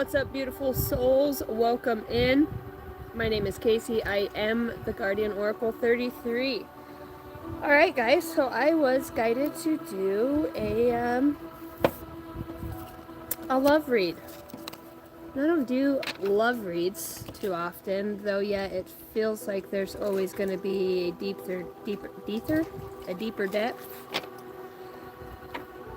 What's up, beautiful souls? Welcome in. My name is Casey. I am the Guardian Oracle 33. Alright, guys, so I was guided to do a love read. I don't do love reads too often, though yet it feels like there's always going to be a deeper depth.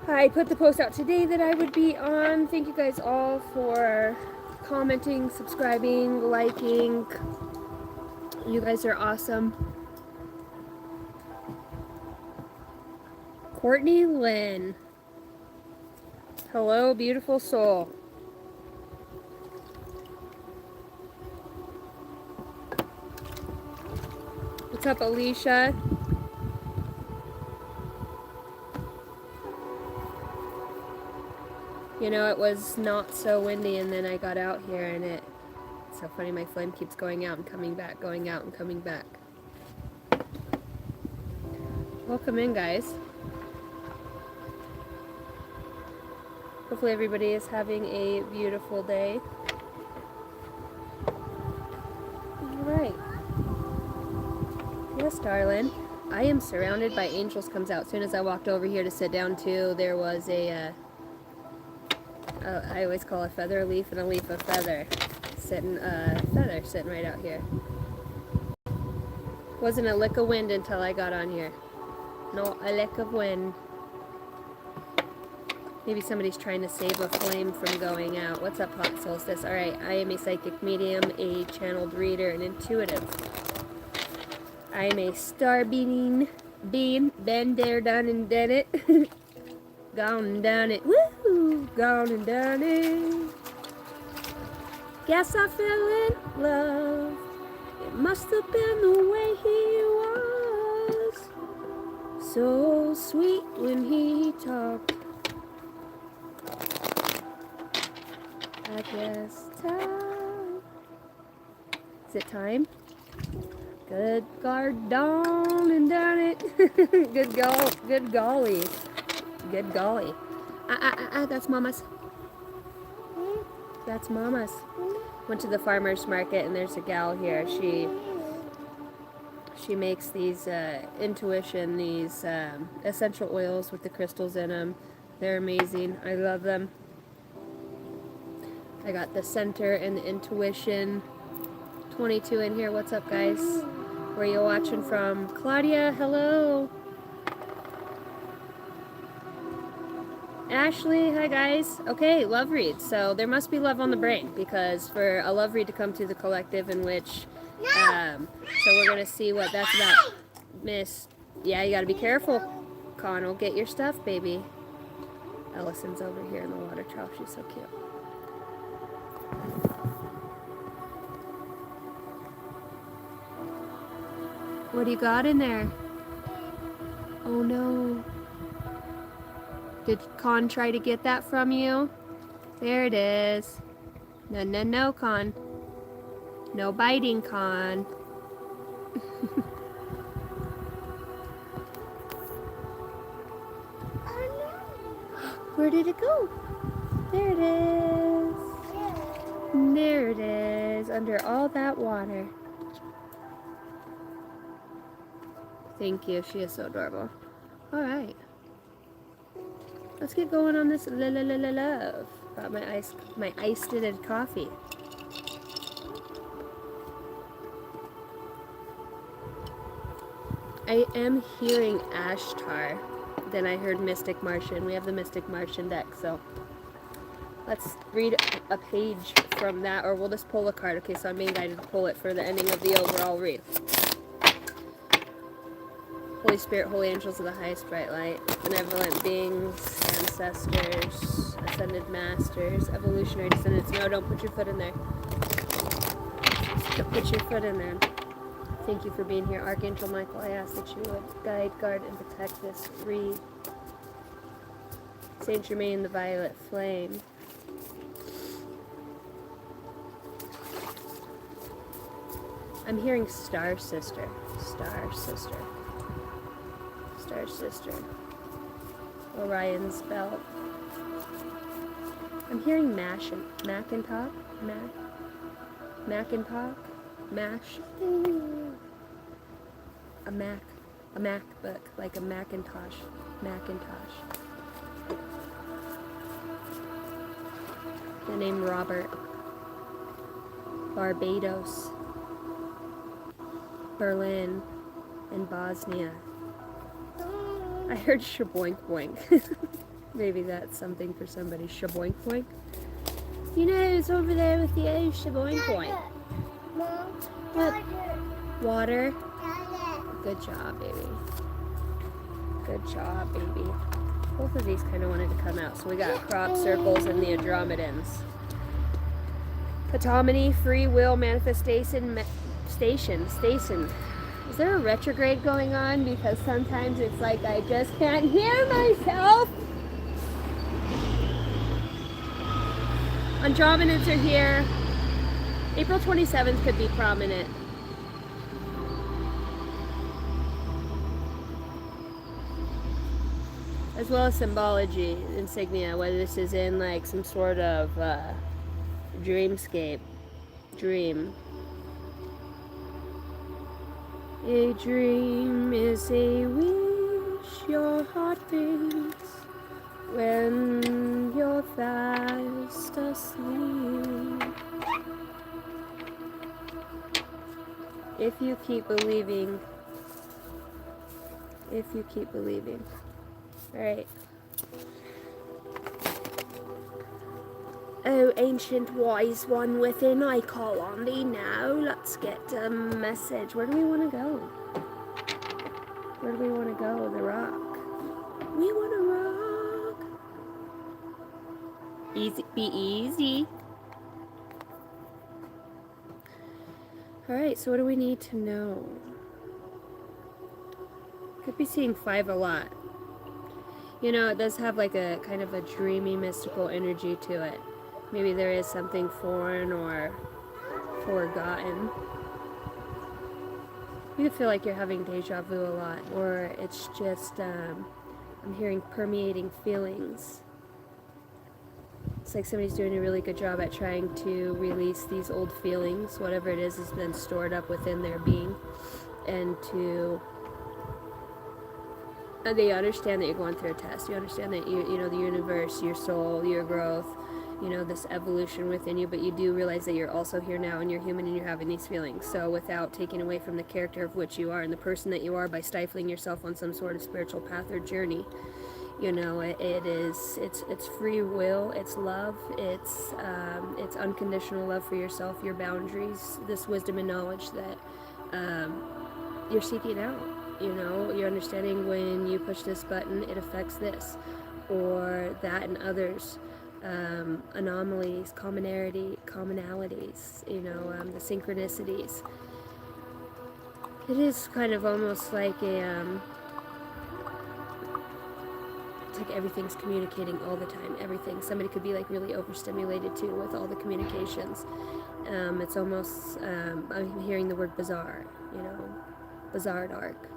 I put the post out today that I would be on. Thank you guys all for commenting, subscribing, liking. You guys are awesome. Courtney Lynn. Hello, beautiful soul. What's up, Alicia? You know, it was not so windy, and then I got out here, and it's so funny, my flame keeps going out and coming back, going out and coming back. Welcome in, guys. Hopefully everybody is having a beautiful day. Alright. Yes, darling. I am surrounded by angels comes out. As soon as I walked over here to sit down too, there was a I always call a feather a leaf and a leaf a feather. Feather sitting right out here. Wasn't a lick of wind until I got on here. No, a lick of wind. Maybe somebody's trying to save a flame from going out. What's up, Hot Solstice? Alright, I am a psychic medium, a channeled reader, and intuitive. I am a star being, been there, done, and done it. Gone and done it. Woo! Gone and done it. Guess I fell in love. It must have been the way he was. So sweet when he talked. I guess time. Is it time? Good guard done and done it. Good golly. Good golly. That's Mama's. That's Mama's. Went to the farmer's market and there's a gal here. She makes these intuition, these essential oils with the crystals in them. They're amazing. I love them. I got the center and the intuition 22 in here. What's up, guys? Where are you watching from? Claudia, hello. Ashley, hi guys. Okay, love read. So there must be love on the brain, because for a love read to come to the collective, in which, so we're gonna see what that's about. Miss, yeah, you gotta be careful. Con will get your stuff, baby. Ellison's over here in the water trough. She's so cute. What do you got in there? Oh no. Did Con try to get that from you? There it is. No, Con. No biting, Con. Where did it go? There it is. There it is, under all that water. Thank you, she is so adorable. Alright. Let's get going on this love. Got my iced coffee. I am hearing Ashtar. Then I heard Mystic Martian. We have the Mystic Martian deck, so let's read a page from that, or we'll just pull a card. Okay, so I'm being guided to pull it for the ending of the overall read. Holy Spirit, holy angels of the highest bright light, benevolent beings, ancestors, ascended masters, evolutionary descendants. No, don't put your foot in there. Don't put your foot in there. Thank you for being here. Archangel Michael, I ask that you would guide, guard, and protect this read. Saint Germain, the violet flame. I'm hearing Star Sister. Star Sister. Star Sister. Orion's belt. I'm hearing Macintosh? Macintosh? Mash? A MacBook, like a Macintosh. The name Robert. Barbados. Berlin. And Bosnia. I heard shaboink boink. Maybe that's something for somebody. Shaboink boink. You know who's over there with you? Shaboink boink. What? Water? Good job, baby. Good job, baby. Both of these kind of wanted to come out. So we got crop circles and the Andromedans. Autonomy, free will, manifestation, station. Is there a retrograde going on? Because sometimes it's like I just can't hear myself. Andromedans are here. April 27th could be prominent. As well as symbology, insignia, whether this is in like some sort of dreamscape, dream. A dream is a wish your heart thinks when you're fast asleep. If you keep believing. If you keep believing. Alright. Oh, ancient wise one within, I call on thee now. Let's get a message. Where do we want to go? Where do we want to go? The rock. We want to rock. Easy, be easy. Alright, so what do we need to know? Could be seeing 5 a lot. You know, it does have like a kind of a dreamy, mystical energy to it. Maybe there is something foreign or forgotten. You could feel like you're having deja vu a lot, or it's just, I'm hearing permeating feelings. It's like somebody's doing a really good job at trying to release these old feelings, whatever it is has been stored up within their being, and to... they understand that you're going through a test. You understand that you know, the universe, your soul, your growth, you know, this evolution within you, but you do realize that you're also here now and you're human and you're having these feelings. So without taking away from the character of which you are and the person that you are by stifling yourself on some sort of spiritual path or journey, you know, it's free will, it's love, it's unconditional love for yourself, your boundaries, this wisdom and knowledge that you're seeking out. You know, you're understanding when you push this button, it affects this or that and others. Anomalies, commonalities, you know, the synchronicities. It is kind of almost like a, it's like everything's communicating all the time, everything. Somebody could be like really overstimulated too with all the communications. It's almost, I'm hearing the word bizarre, you know, bizarre dark.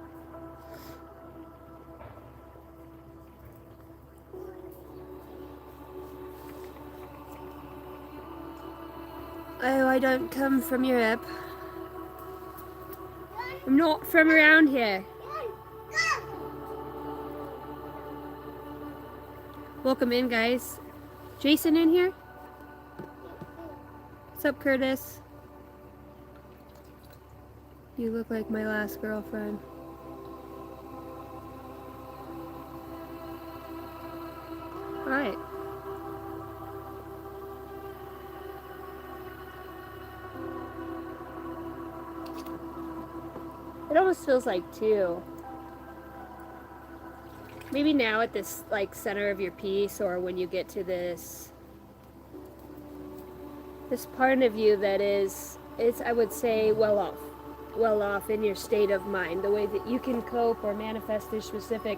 Oh, I don't come from Europe. I'm not from around here. Welcome in, guys. Jason in here? What's up, Curtis? You look like my last girlfriend. Alright. It almost feels like too. Maybe now at this like center of your piece, or when you get to this part of you that is, I would say, well off in your state of mind, the way that you can cope or manifest through specific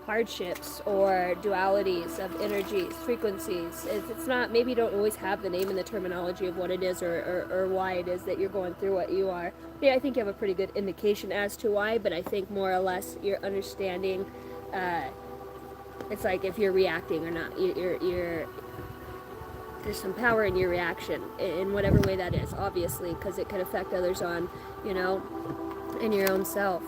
hardships or dualities of energies, frequencies. It's not, maybe you don't always have the name and the terminology of what it is or why it is that you're going through what you are. Yeah, I think you have a pretty good indication as to why, but I think more or less you're understanding It's like if you're reacting or not. There's some power in your reaction in whatever way that is, obviously, because it could affect others on, you know, in your own self.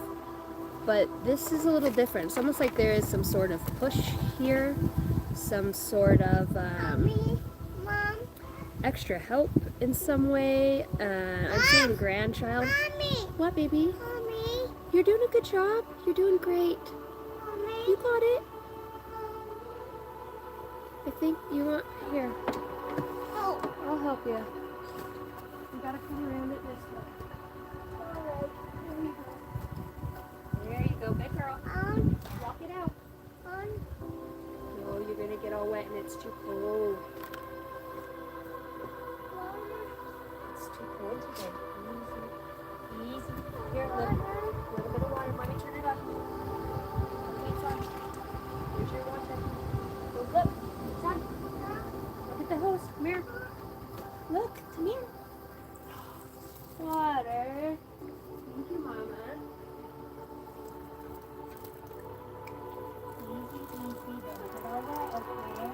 But this is a little different. It's almost like there is some sort of push here, some sort of Mommy, Mom. extra help in some way. I'm seeing grandchild. Mommy. What, baby? Mommy. You're doing a good job. You're doing great. Mommy. You got it. I think you want here. Oh. I'll help you. You gotta come around it this way. Alright, here you go. There you go, good girl. Walk it out. No, you're gonna get all wet and it's too cold. It's too cold today. Easy. Easy. Here, look. A little bit of water. Mommy, turn it on. Okay, it's on. Here's your water. Look, look. It's on. Look at the hose. Come here. Look, come here. Water. Thank you, Mama. Easy, easy. Don't get all that, okay?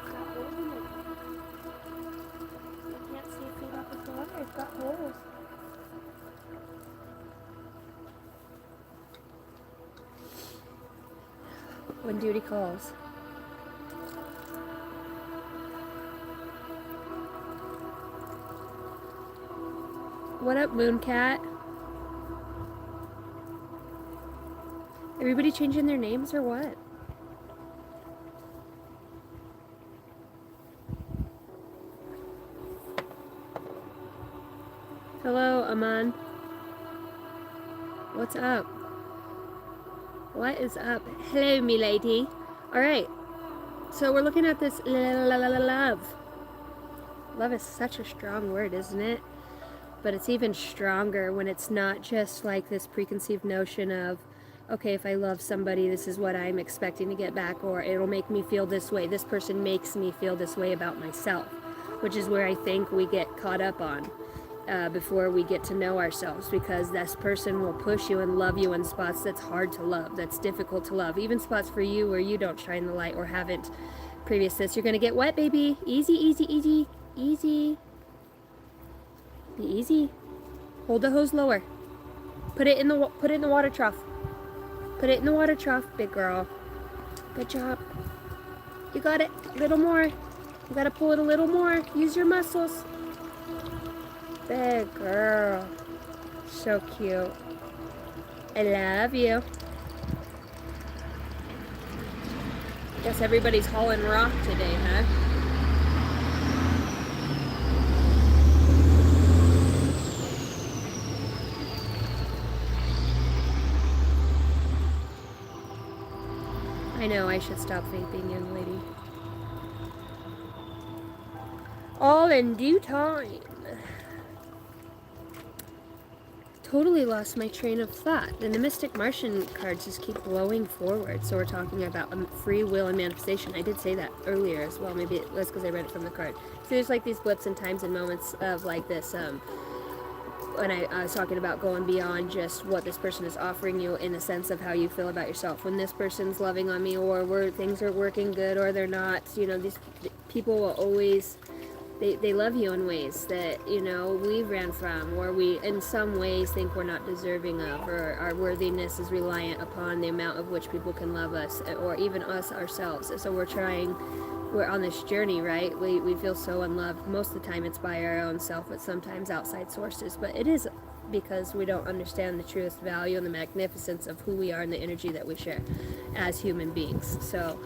Stop holding it. I can't see if it up with water. It's got holes. When duty calls. What up, Mooncat? Everybody changing their names or what? Hello, Aman. What's up? What is up? Hello, me lady. Alright, so we're looking at this love. Love is such a strong word, isn't it? But it's even stronger when it's not just like this preconceived notion of, okay, if I love somebody, this is what I'm expecting to get back, or it'll make me feel this way. This person makes me feel this way about myself, which is where I think we get caught up on before we get to know ourselves, because this person will push you and love you in spots that's hard to love, that's difficult to love, even spots for you where you don't shine the light or haven't previous this. You're gonna get wet, baby. Easy, easy, easy, easy. Be easy. Hold the hose lower. Put it in the water trough. Put it in the water trough, big girl. Good job. You got it. A little more. You gotta pull it a little more. Use your muscles. Big girl. So cute. I love you. Guess everybody's hauling rock today, huh? I know, I should stop vaping, young lady. All in due time. Totally lost my train of thought. And the Mystic Martian cards just keep blowing forward. So we're talking about free will and manifestation. I did say that earlier as well. Maybe it was because I read it from the card. So there's like these blips and times and moments of like this, when I was talking about going beyond just what this person is offering you in the sense of how you feel about yourself. When this person's loving on me, or where things are working good or they're not, you know, these people will always, they love you in ways that, you know, we ran from, or we in some ways think we're not deserving of, or our worthiness is reliant upon the amount of which people can love us, or even us ourselves. So we're on this journey, right? We feel so unloved. Most of the time it's by our own self, but sometimes outside sources. But it is because we don't understand the truest value and the magnificence of who we are and the energy that we share as human beings. So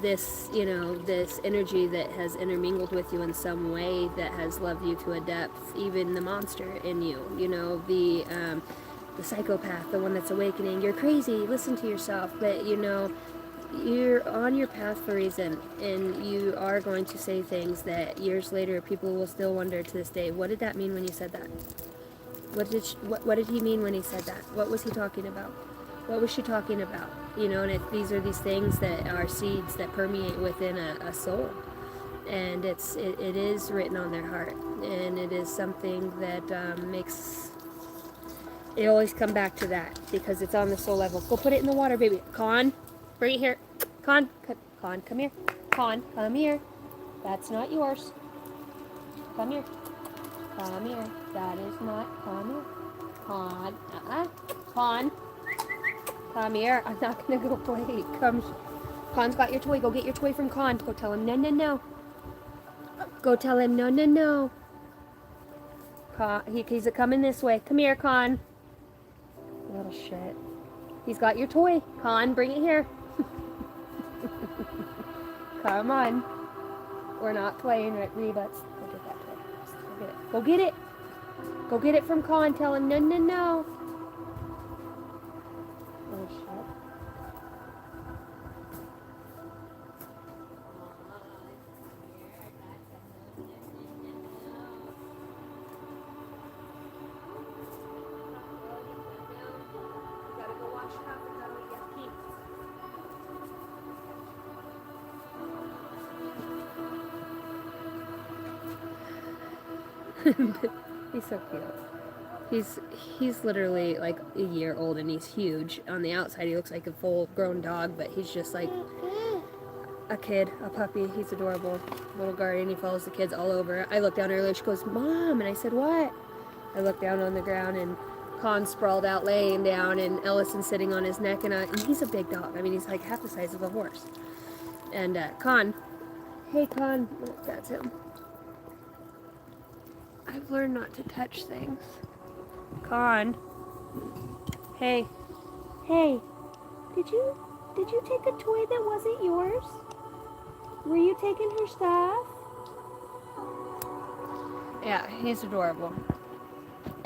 this, you know, this energy that has intermingled with you in some way, that has loved you to a depth, even the monster in you, you know, the psychopath, the one that's awakening, you're crazy, listen to yourself, but you know, you're on your path for a reason, and you are going to say things that years later people will still wonder to this day, what did that mean when you said that? What did he mean when he said that? What was he talking about? What was she talking about? You know, and these are these things that are seeds that permeate within a soul, and it is written on their heart, and it is something that makes It always come back to that because it's on the soul level. Go put it in the water, baby. Con, bring it here. Con, come here. Con, come here. That's not yours. Come here. Come here. That is not. Come here. Con. Con. Come here. I'm not gonna go play. Come. Con's got your toy. Go get your toy from Con. Go tell him no, no, no. Go tell him no, no, no. Con, he's coming this way. Come here, Con. Little shit. He's got your toy. Con, bring it here. Come on. We're not playing right, Rebuts. Go get that toy. Go get it. Go get it. Go get it from Con. Tell him no, no, no. Oh shit. Gotta go wash it off and that'll get pink. He's so cute. He's literally like a year old and he's huge. On the outside he looks like a full grown dog, but he's just like a kid, a puppy. He's adorable. Little guardian. He follows the kids all over. I looked down earlier, she goes, Mom, and I said, what? I looked down on the ground and Con sprawled out laying down and Ellison sitting on his neck, and he's a big dog. I mean, he's like half the size of a horse. And Con, hey Con, oh, that's him. I've learned not to touch things. Con. Hey. Hey. Did you take a toy that wasn't yours? Were you taking her stuff? Yeah, he's adorable.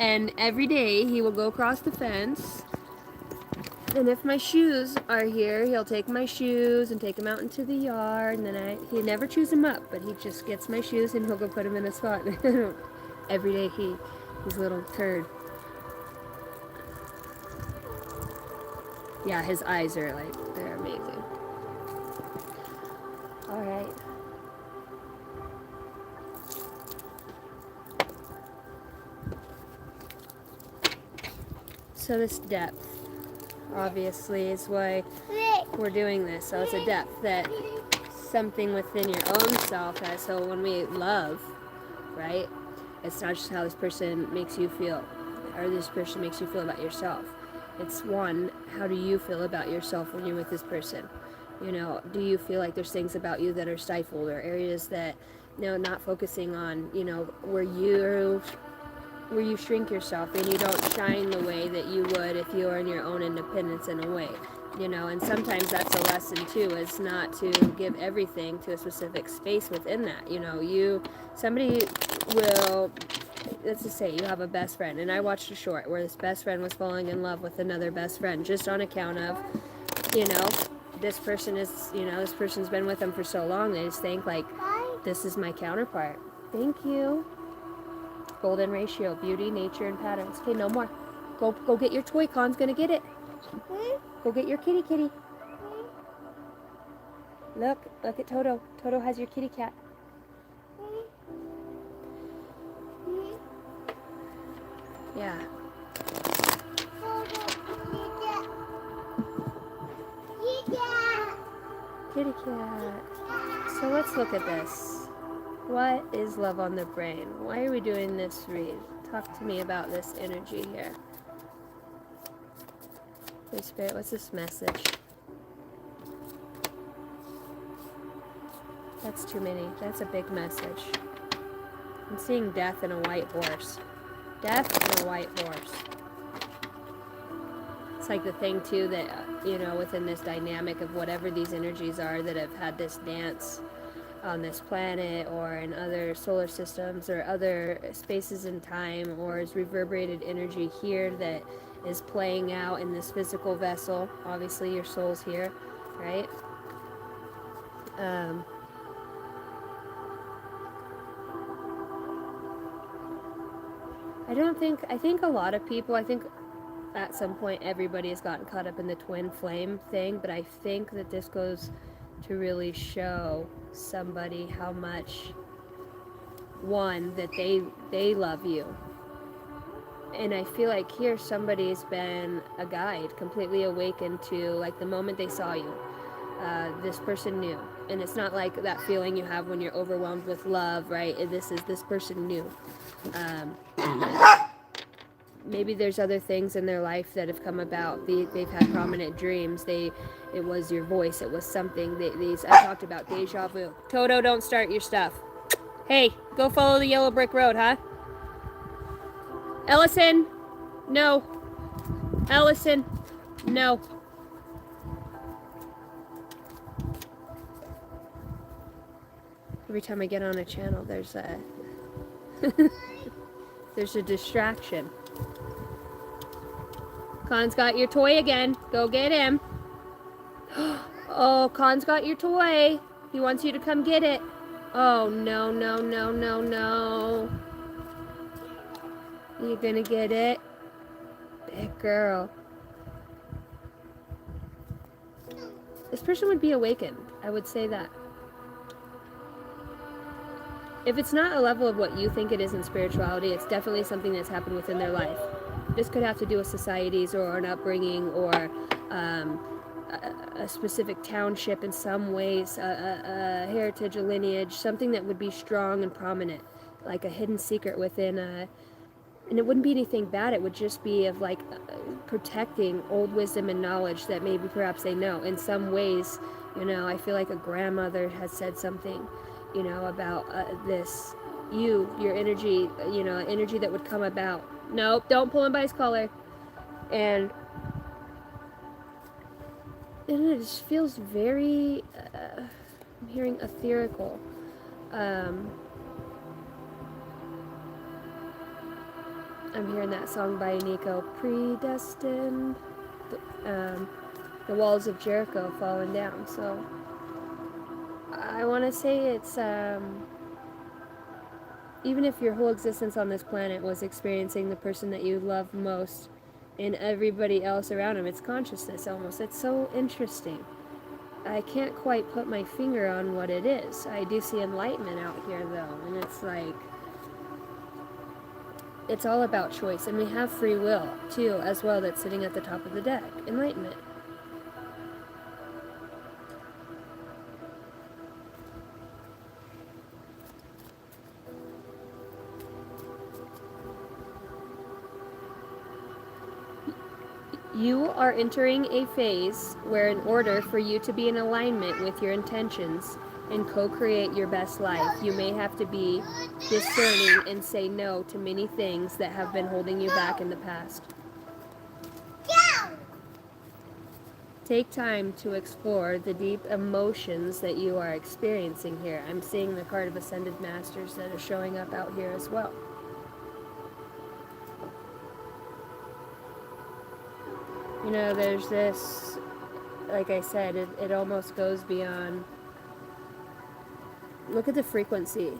And every day he will go across the fence. And if my shoes are here, he'll take my shoes and take them out into the yard. And then he never chews them up, but he just gets my shoes and he'll go put them in a spot. Every day he's a little turd. Yeah, his eyes are like, they're amazing. Alright. So this depth, obviously, is why we're doing this. So it's a depth that something within your own self has. So when we love, right, it's not just how this person makes you feel, or this person makes you feel about yourself. It's one, how do you feel about yourself when you're with this person? You know, do you feel like there's things about you that are stifled, or areas that, you know, not focusing on, you know, where you shrink yourself and you don't shine the way that you would if you were in your own independence in a way, you know. And sometimes that's a lesson too, is not to give everything to a specific space within that. You know, somebody will, let's just say you have a best friend, and I watched a short where this best friend was falling in love with another best friend just on account of, you know, this person's been with them for so long, they just think like, this is my counterpart. Thank you. Golden ratio, beauty, nature, and patterns. Okay, no more. Go get your toy. Con's gonna get it. Go get your kitty. Look at Toto. Toto has your kitty cat. Yeah. Kitty cat. So let's look at this. What is love on the brain? Why are we doing this read? Talk to me about this energy here. Holy Spirit, what's this message? That's too many. That's a big message. I'm seeing death and a white horse. Death and a white horse. It's like the thing too that, you know, within this dynamic of whatever these energies are that have had this dance on this planet or in other solar systems or other spaces in time, or is reverberated energy here that is playing out in this physical vessel. Obviously your soul's here, right? I think a lot of people, I think at some point everybody has gotten caught up in the twin flame thing, but I think that this goes to really show somebody how much, one, that they love you, And I feel like here somebody's been a guide, completely awakened to, like, the moment they saw you. This person knew. And it's not like that feeling you have when you're overwhelmed with love, right? This person knew. Um, maybe there's other things in their life that have come about. They've had prominent dreams. It was your voice. It was something. I talked about deja vu. Toto, don't start your stuff. Hey, go follow the yellow brick road, huh? Ellison, no. Ellison, no. Every time I get on a channel, there's a there's a distraction. Con's got your toy again. Go get him. Oh, Con's got your toy. He wants you to come get it. Oh, no, no, no, no, no. You gonna get it? Big girl. This person would be awakened. I would say that. If it's not a level of what you think it is in spirituality, it's definitely something that's happened within their life. This could have to do with societies or an upbringing or a specific township in some ways, a heritage, a lineage, something that would be strong and prominent, like a hidden secret within a... And it wouldn't be anything bad. It would just be of, like, protecting old wisdom and knowledge that maybe perhaps they know. In some ways, you know, I feel like a grandmother has said something, you know, about this, your energy, you know, energy that would come about. Nope, don't pull him by his collar. And it just feels very, I'm hearing etherical. I'm hearing that song by Nico, Predestined, the walls of Jericho falling down. So I want to say it's, even if your whole existence on this planet was experiencing the person that you love most and everybody else around him, it's consciousness almost. It's so interesting. I can't quite put my finger on what it is. I do see enlightenment out here, though, and it's like, it's all about choice, and we have free will, too, as well, that's sitting at the top of the deck. Enlightenment. You are entering a phase where, in order for you to be in alignment with your intentions and co-create your best life, you may have to be discerning and say no to many things that have been holding you back in the past. Take time to explore the deep emotions that you are experiencing here. I'm seeing the card of Ascended Masters that are showing up out here as well. You know, there's this, like I said, it almost goes beyond. Look at the frequency.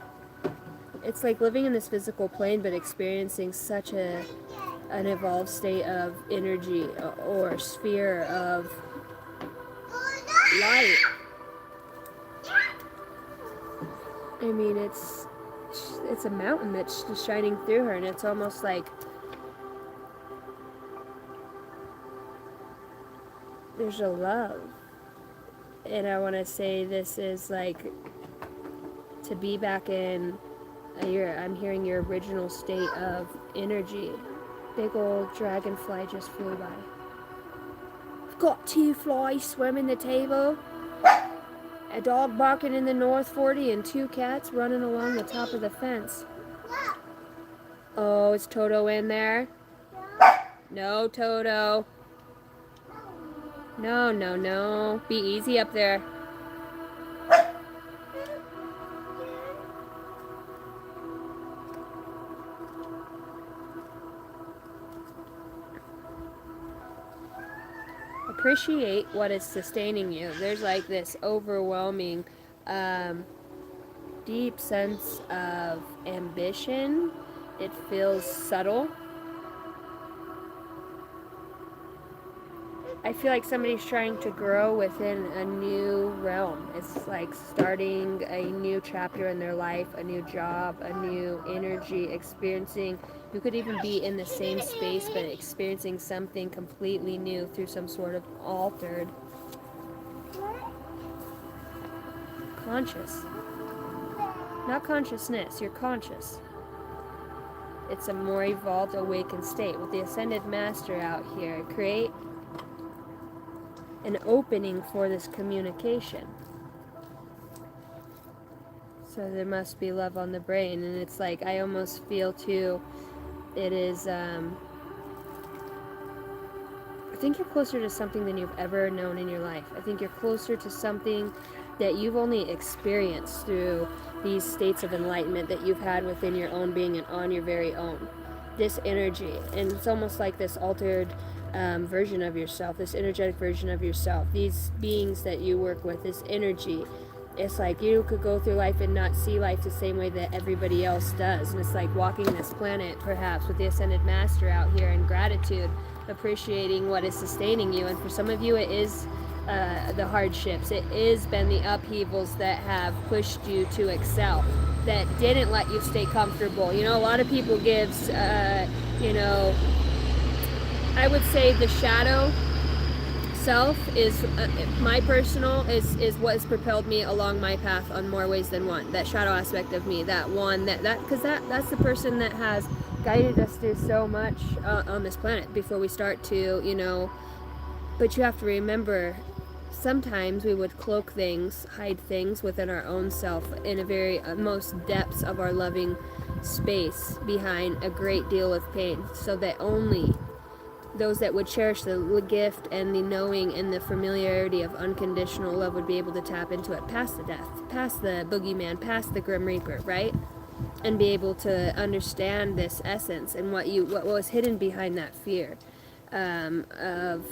It's like living in this physical plane, but experiencing such an evolved state of energy or sphere of light. I mean, it's a mountain that's just shining through her, and it's almost like there's a love. And I want to say this is like to be back in I'm hearing your original state of energy. Big old dragonfly just flew by. I've got 2 flies swimming the table, a dog barking in the North 40, and 2 cats running along the top of the fence. Oh, is Toto in there? No, Toto. No, no, no. Be easy up there. Appreciate what is sustaining you. There's like this overwhelming, deep sense of ambition. It feels subtle. I feel like somebody's trying to grow within a new realm. It's like starting a new chapter in their life, a new job, a new energy, experiencing. You could even be in the same space, but experiencing something completely new through some sort of altered conscious. Not consciousness, you're conscious. It's a more evolved, awakened state. With the Ascended Master out here, create an opening for this communication. So there must be love on the brain, and it's like I almost feel too. It is. I think you're closer to something than you've ever known in your life. I think you're closer to something that you've only experienced through these states of enlightenment that you've had within your own being and on your very own. This energy, and it's almost like this altered version of yourself, this energetic version of yourself, these beings that you work with, this energy. It's like you could go through life and not see life the same way that everybody else does. And it's like walking this planet, perhaps, with the Ascended Master out here in gratitude, appreciating what is sustaining you. And for some of you, it is the hardships. It has been the upheavals that have pushed you to excel, that didn't let you stay comfortable. You know, a lot of people gives, you know, I would say the shadow self is my personal is what has propelled me along my path on more ways than one. That shadow aspect of me, that one that because that's the person that has guided us through so much on this planet before we start to, you know. But you have to remember, sometimes we would cloak things, hide things within our own self in a very most depths of our loving space behind a great deal of pain, so that only those that would cherish the gift and the knowing and the familiarity of unconditional love would be able to tap into it past the death, past the boogeyman, past the grim reaper, right? And be able to understand this essence and what was hidden behind that fear of.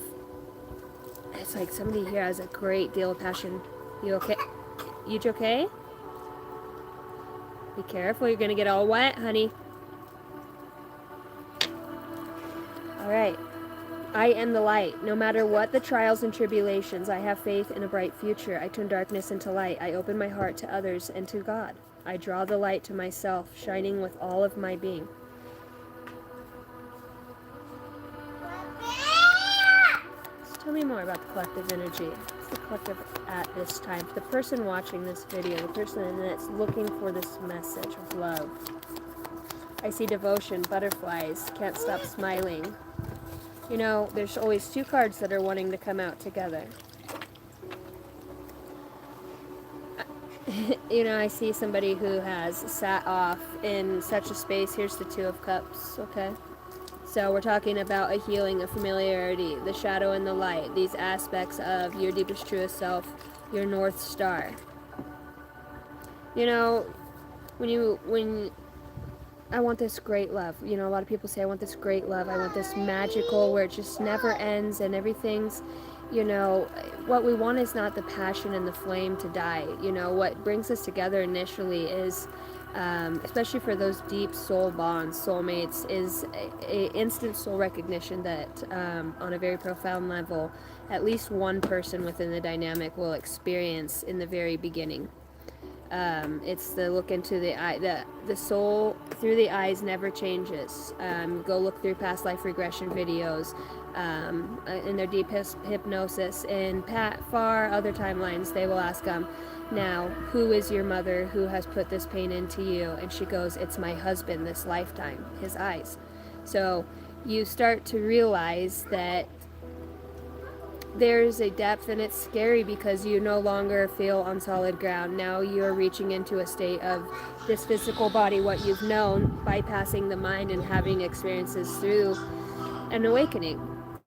It's like somebody here has a great deal of passion. You okay? You okay? Be careful, you're gonna get all wet, honey. Alright. I am the light. No matter what the trials and tribulations, I have faith in a bright future. I turn darkness into light. I open my heart to others and to God. I draw the light to myself, shining with all of my being. Tell me more about the collective energy. What's the collective at this time? The person watching this video, the person that's looking for this message of love. I see devotion, butterflies, can't stop smiling. You know, there's always two cards that are wanting to come out together. You know, I see somebody who has sat off in such a space. Here's the Two of Cups, okay? So we're talking about a healing, a familiarity, the shadow and the light, these aspects of your deepest, truest self, your North Star. You know, when I want this great love. You know, a lot of people say, I want this great love. I want this magical where it just never ends and everything's, you know, what we want is not the passion and the flame to die. You know, what brings us together initially is, especially for those deep soul bonds, soulmates, is a instant soul recognition that on a very profound level, at least one person within the dynamic will experience in the very beginning. It's the look into the eye, the soul through the eyes never changes. Go look through past life regression videos, in their deep hypnosis. In far other timelines, they will ask now, who is your mother who has put this pain into you? And she goes, it's my husband this lifetime, his eyes. So you start to realize that there's a depth, and it's scary because you no longer feel on solid ground. Now you're reaching into a state of this physical body, what you've known, bypassing the mind and having experiences through an awakening.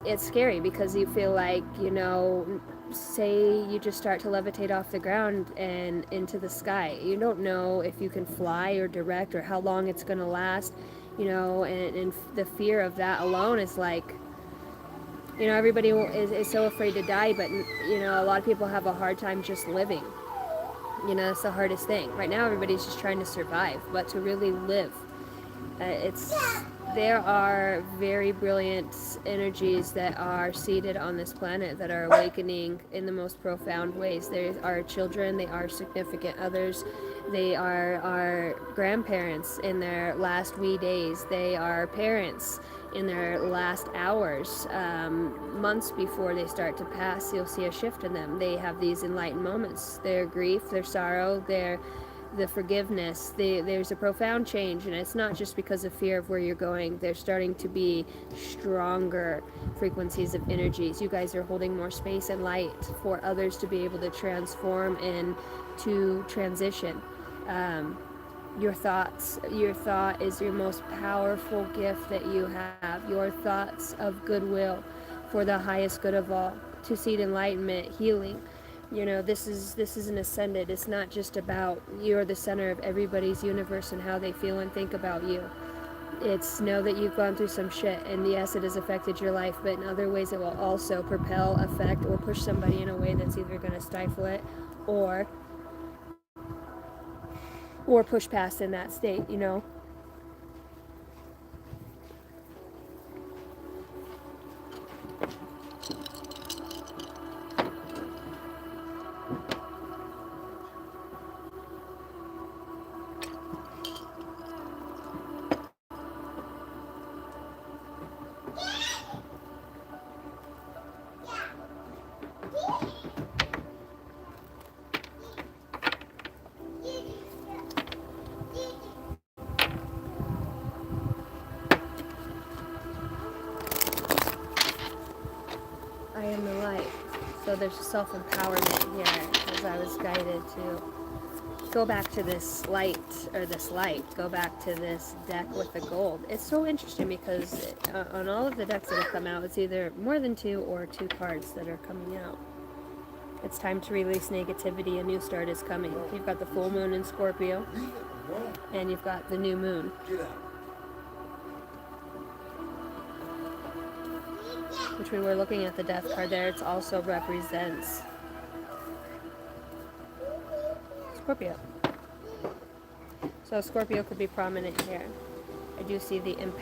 It's scary because you feel like, you know, say you just start to levitate off the ground and into the sky. You don't know if you can fly or direct or how long it's going to last, you know, and the fear of that alone is like, you know, everybody is so afraid to die, but, you know, a lot of people have a hard time just living. You know, it's the hardest thing. Right now, everybody's just trying to survive, but to really live, it's there are very brilliant energies that are seated on this planet that are awakening in the most profound ways. There are children, they are significant others, they are our grandparents in their last wee days, they are parents in their last hours, months before they start to pass. You'll see a shift in them. They have these enlightened moments. Their grief, their sorrow, the forgiveness, there's a profound change, and it's not just because of fear of where you're going. There's starting to be stronger frequencies of energies. You guys are holding more space and light for others to be able to transform and to transition. Your thought is your most powerful gift that you have. Your thoughts of goodwill for the highest good of all, to seed enlightenment, healing. This is an ascended. It's not just about you're the center of everybody's universe and how they feel and think about you. It's know that you've gone through some shit, and yes, it has affected your life, but in other ways it will also propel, affect, or push somebody in a way that's either going to stifle it or push past in that state. I am the light. So there's self-empowerment here, as I was guided to go back to this light, go back to this deck with the gold. It's so interesting because on all of the decks that have come out, it's either more than 2 or 2 cards that are coming out. It's time to release negativity. A new start is coming. You've got the full moon in Scorpio, and you've got the new moon. Which, when we're looking at the death card there, it also represents Scorpio. So Scorpio could be prominent here. I do see the impact.